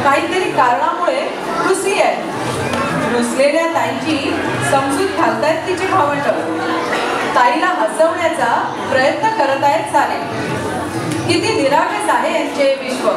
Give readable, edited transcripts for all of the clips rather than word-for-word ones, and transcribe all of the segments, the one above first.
काहीतरी कारणामुळे रुसली आहे। रुसलेल्या ताईची समजूत घालतायत तिची भावंड। ताईला हसवण्याचा प्रयत्न करत आहेत सारे। किती निरागस आहे यांचे विश्व।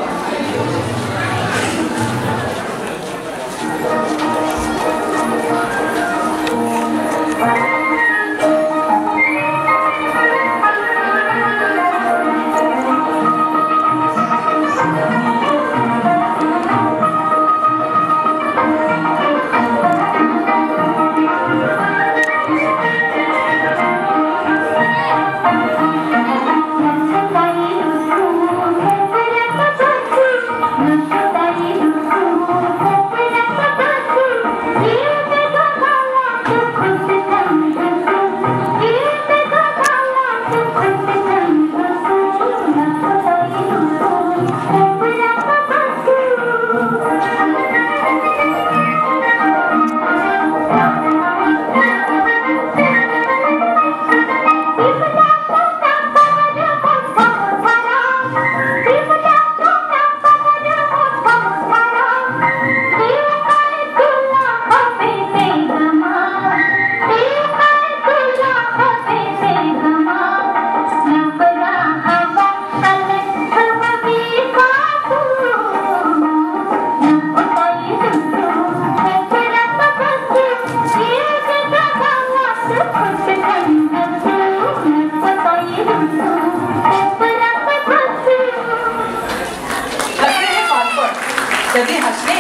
कधी हसणे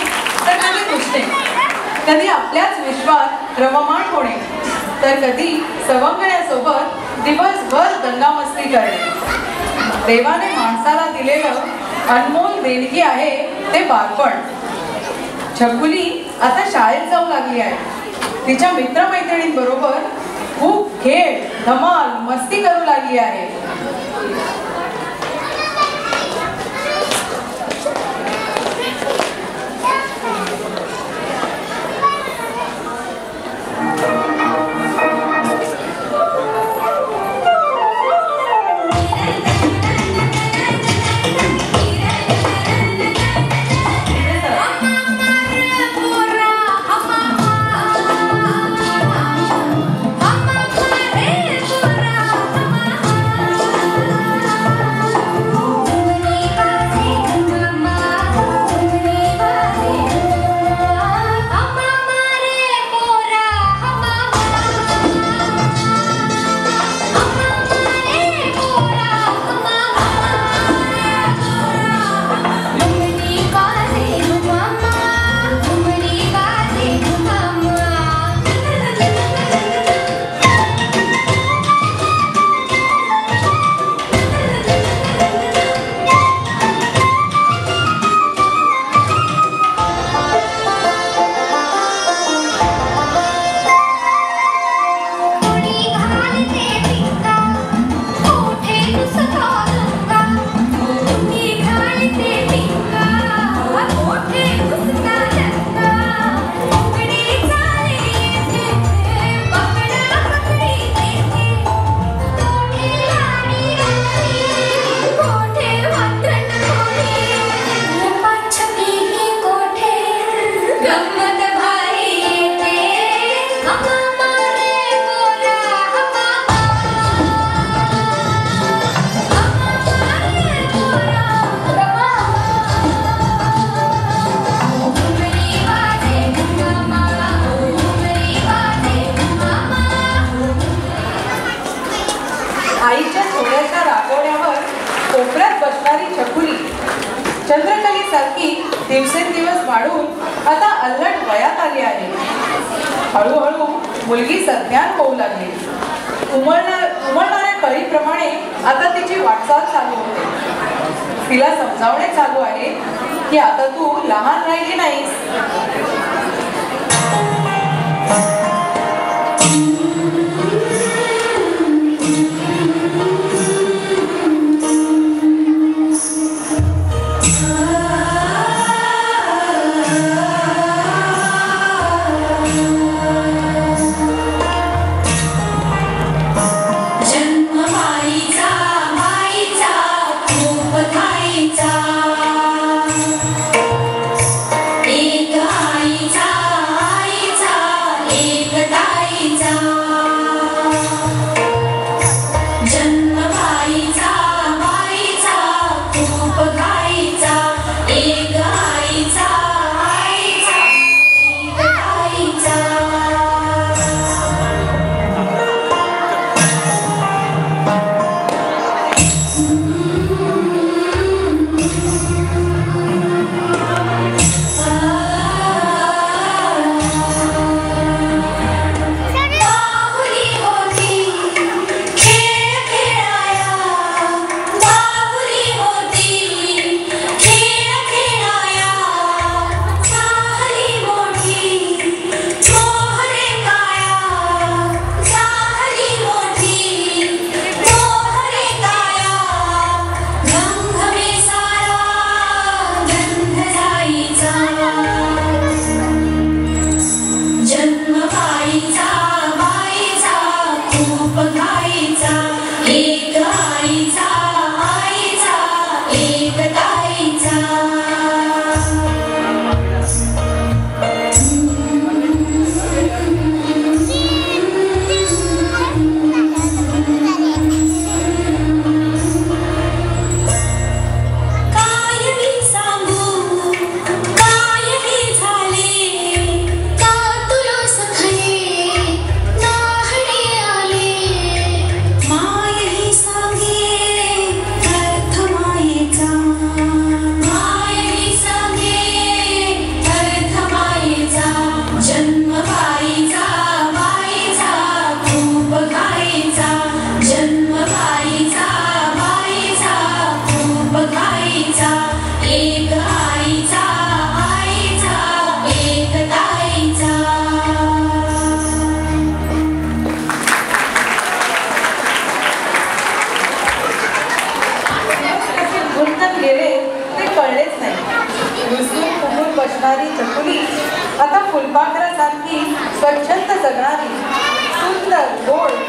तर कधी रुसणे, कधी आपल्याच विश्वात रममाण होणे तर कधी सवंगण्यासोबत दिवसभर दंगामस्ती करणे। देवाने माणसाला दिलेलं अनमोल देणगी आहे ते बालपण। छकुली आता शाळेत जाऊ लागली आहे। तिच्या मित्रमैत्रिणींबरोबर खूप खेळ धमाल मस्ती करू लागली आहे। आईच्या थोड्याशा रागवण्यावर कोपऱ्यात बसणारी छकुली चंद्रकलेसारखी दिवसेंदिवस वाढून आता अल्लट वयात आली आहे। हळूहळू मुलगी सज्ञान होऊ लागली। उमलणाऱ्या कळीप्रमाणे आता तिची वाटचाल चालू होते। तिला समजावणे चालू आहे की आता तू लहान राहिली नाहीस। जन्म माईचा खूप थाईचा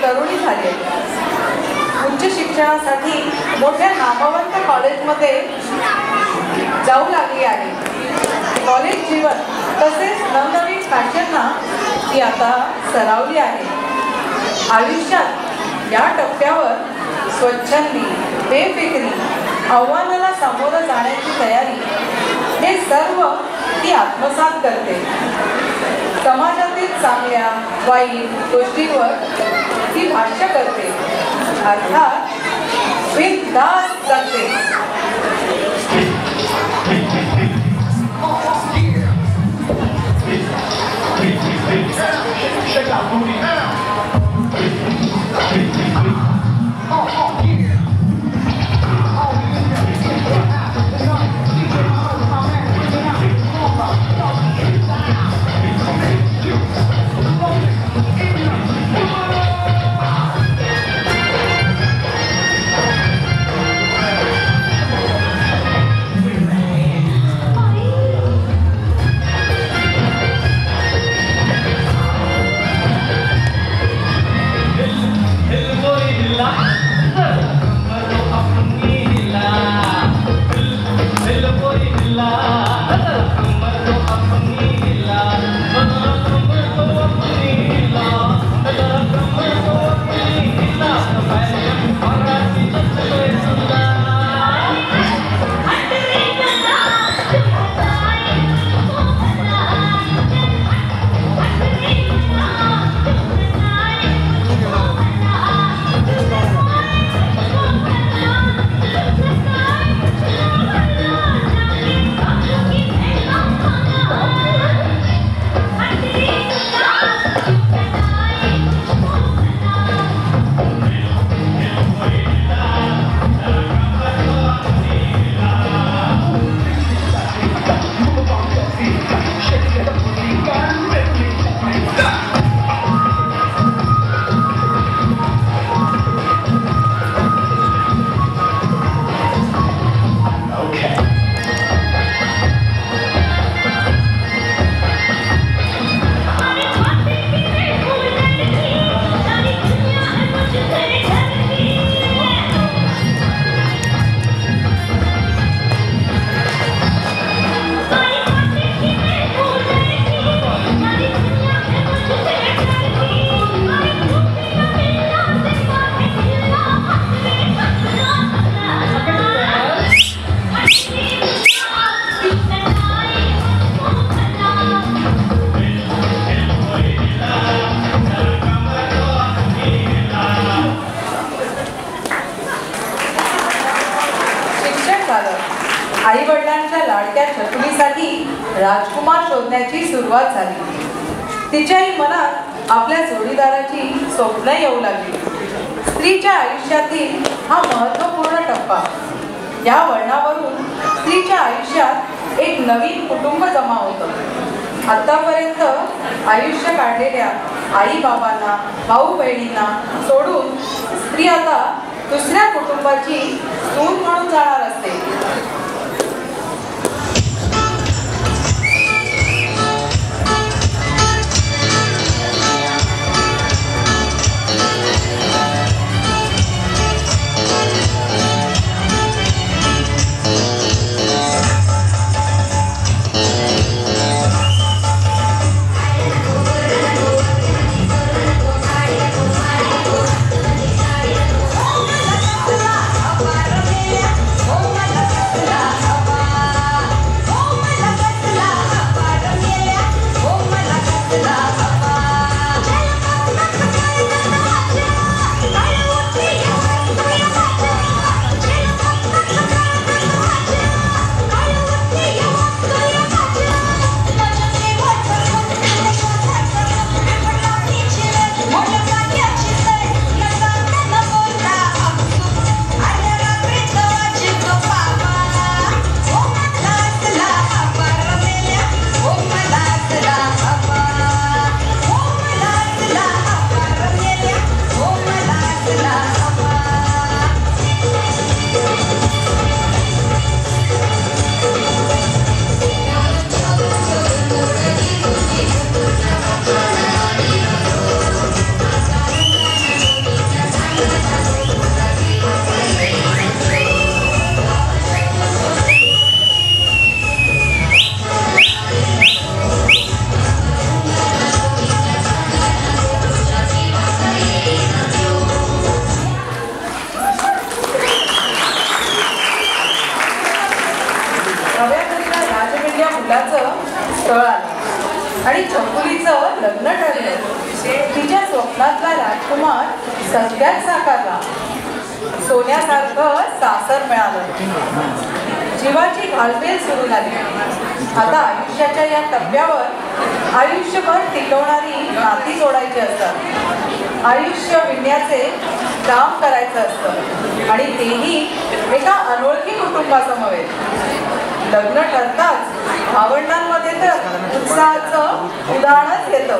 तरुणी झाली. उच्च शिक्षणासाठी मोठ्या नामवंत कॉलेजमध्ये जाऊ लागली आहे. कॉलेज जीवन तसेच नवनवीन फॅशनना ती आता सरावली आहे. आयुष्यात या टप्प्यावर स्वच्छंदी, बेफिक्री, आव्हानाला सामोरं जाण्याची तयारी हे सर्व ती आत्मसात करते. समाजातील चांगल्या वाईट गोष्टींवर ती भाष्य करते, अर्थात बिनधास्त जगते. आई वडिलांच्या लाडक्या छकुलीसाठी राजकुमार शोधण्याची सुरुवात झाली. तिच्याही मनात आपल्या जोडीदाराची स्वप्न येऊ लागली. स्त्रीच्या आयुष्यातील हा महत्त्वपूर्ण टप्पा. या वळणावरून स्त्रीच्या आयुष्यात एक नवीन कुटुंब जमा होतं. आतापर्यंत आयुष्य काढलेल्या आई बाबांना, भाऊ बहिणींना सोडून स्त्री आता दुसऱ्या कुटुंबाची सून म्हणून जाणार असते. Oh my God. लग्न ठरलं. तिच्या स्वप्नातला राजकुमार सत्यात साकारला. सोन्यासारखं सासर मिळालं. जीवाची घालमेल सुरू झाली. आता आयुष्याच्या या टप्प्यावर आयुष्यभर टिकवणारी नाती जोडायची असतात. आयुष्य विणण्याचे काम करायचं असतं आणि तेही एका अनोळखी कुटुंबासमवेत. लग्न ठरताच भावंडांमध्ये तर उत्साहाचं उदाहरणच येतं.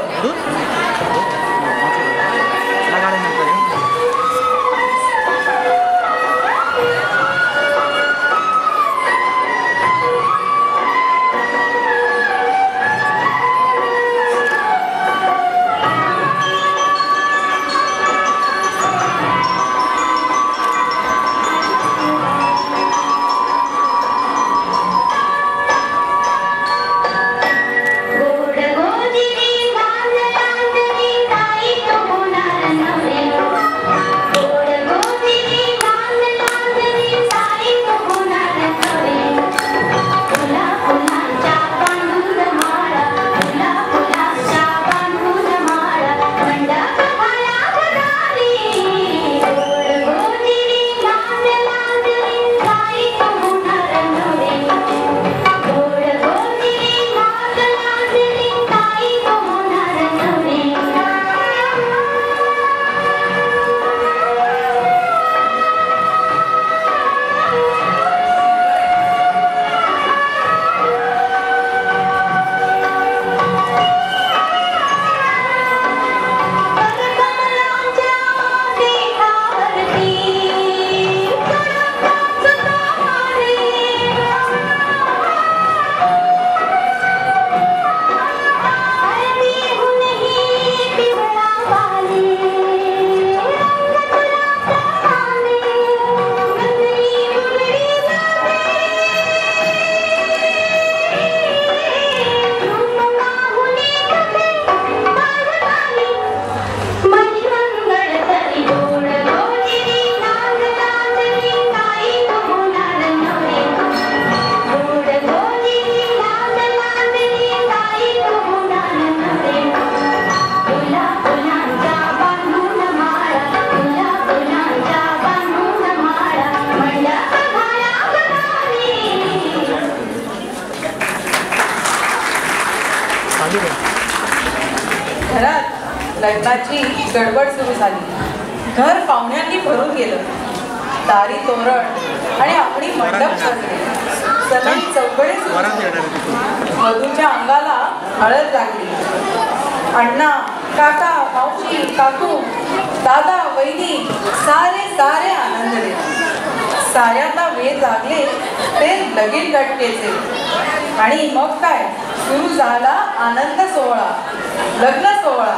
घरात लग्नाची गडबड सुरू झाली. घर पाहुण्यांनी भरून गेलं. दारी तोरण आणि आपली मंडप सजले. सगळी चौकडे वधूच्या अंगाला हळद लागली. अण्णा, काका, मावशी, काकू, दादा, वहिनी सारे सारे आनंदले. साऱ्यांना वेध लागले ते लगीन गटकेचे. आणि मग काय सुरू झाला आनंद सोहळा, लग्न सोहळा.